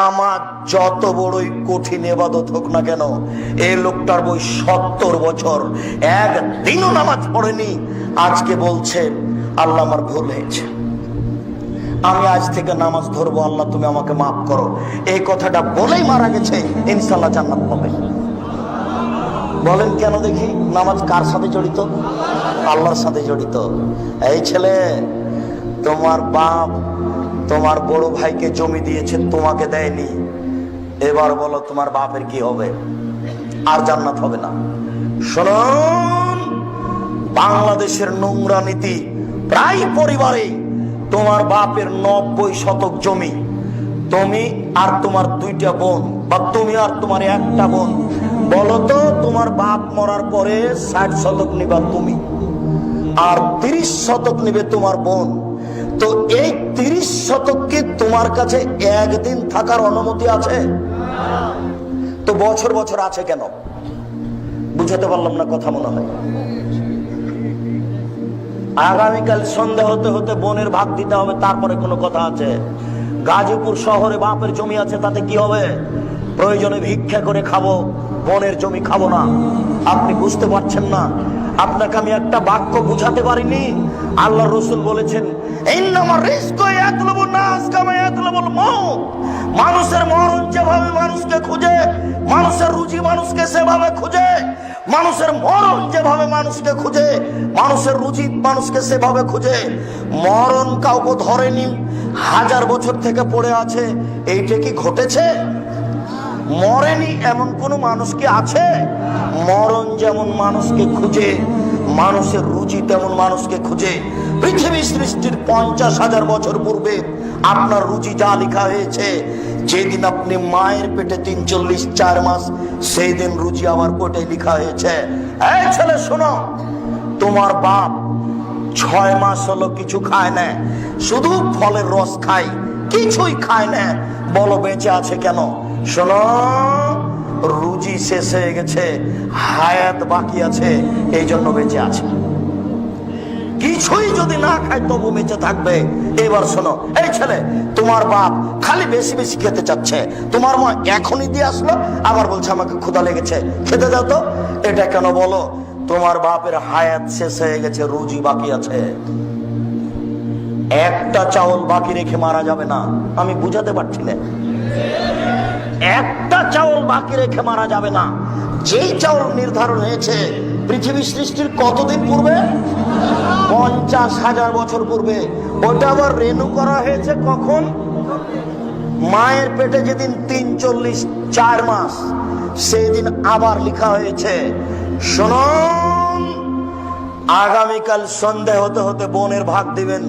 আমার যত বড়ই কঠিন ইবাদত হোক না কেন, এই লোকটার বই 70 বছর একদিনও নামাজ পড়েনি, আজকে বলছে আল্লাহ আমার ভুল হয়েছে, আমি আজ থেকে নামাজ ধরবো, আল্লাহ তুমি আমাকে মাফ করো। এই কথাটা বলেই মারা গেছে, ইনশাআল্লাহ জান্নাত পাবে। বলেন কেন দেখি? নামাজ কার সাথে জড়িত? আল্লাহর সাথে জড়িত। এই ছেলে, তোমার বাপ তোমার বড় ভাইকে জমি দিয়েছে, তোমাকে দেয়নি, এবার বলো তোমার বাপের কি হবে? আর জান্নাত হবে না। শুনুন, বাংলাদেশের নোংরা নীতি, প্রায় পরিবারে তোমার বাপের 90 শতক জমি, তুমি আর তোমার 2টা বোন, বা তুমি আর তোমার 1টা বোন, বলো তো তোমার বাপ মরার পরে 60 শতক নিবা তুমি, আর 30 শতক নিবে তোমার বোন। তো এই 30 শতক কি তোমার কাছে একদিন থাকার অনুমতি আছে? তো বছর বছর আছে কেন? বুঝাতে পারলাম না কথা মনে হয়। আগামীকাল সন্ধ্যা হতে হতে বোনের ভাগ দিতে হবে, তারপরে কোনো কথা আছে? গাজীপুর শহরে বাপের জমি আছে, তাতে কি হবে? প্রয়োজনে ভিক্ষা করে খাবো, বোনের জমি খাবো না। আপনি বুঝতে পারছেন না? আপনাকে আমি একটা বাক্য বুঝাতে পারিনি। আল্লাহ রসুল বলেছেন, মানুষের মরণ যেভাবে মানুষকে খুঁজে, মানুষের রুজি মানুষকে সেভাবে খুঁজে, মানুষের মরণ যেভাবে মানুষকে খুঁজে, মানুষের রুজি মানুষকে সেভাবে খুঁজে। মরণ কাউকে ধরেনি, 1000 বছর থেকে পড়ে আছে, এইটা কি ঘটেছে? মরেনি এমন কোন মানুষ কি আছে? মরণ যেমন মানুষকে খুঁজে, মানুষের রুচি তেমন মানুষকে খুঁজে। পৃথিবী সৃষ্টির 50,000 বছর পূর্বে আপনার রুচি যা লেখা হয়েছে, যেদিন আপনি মায়ের পেটে 43-4 মাস, সেই দিন রুচি আমার পেটে লেখা হয়েছে। এই ছেলে শোনো, তোমার বাপ 6 মাস হলো কিছু খায় না, শুধু ফলের রস খায়, কিছুই খায় না, বলো বেঁচে আছে কেন? শোনো, রুজি শেষ হয়ে গেছে, হায়াত বাকি আছে, এই জন্য বেঁচে আছে। কিছুই যদি না খায় তবু বেঁচে থাকবে। এবার শোনো, এই ছেলে, তোমার বাপ খালি বেশি বেশি খেতে চাচ্ছে, তোমার মা এখনই দিয়ে আসলো, আবার বলছে আমাকে ক্ষুধা লেগেছে, খেতে দাও তো। এটা কেন বলো? তোমার বাপের হায়াত শেষ হয়ে গেছে, রুজি বাকি আছে। একটা চাউল বাকি রেখে মারা যাবে না। আমি বুঝাতে পারছি না? একটা চাউল বাকি রেখে মারা যাবে না। যেই চাউল নির্ধারণ হয়েছে পৃথিবী সৃষ্টির কতদিন পূর্বে? 50,000 বছর পূর্বে। ওটা আবার রেনু করা হয়েছে কখন? মায়ের পেটে যেদিন 43-4 মাস, সেই দিন আবার লেখা হয়েছে। শুনুন, আগামীকাল সন্ধ্যা হতে হতে বোনের ভাগ দিবেন,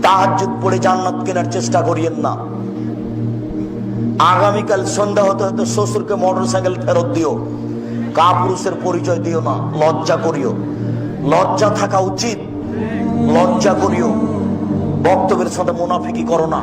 তাহাজ্জুদ পড়ে জান্নাত কেনার চেষ্টা করিয়েন না। আগামীকাল সন্ধ্যা হতে হতে শ্বশুরকে মোটরসাইকেল ফেরত দিও, কাপুরুষের পরিচয় দিও না, লজ্জা করিও। লজ্জা থাকা উচিত, লজ্জা করিও। বক্তব্যের সাথে মুনাফিকি করো না।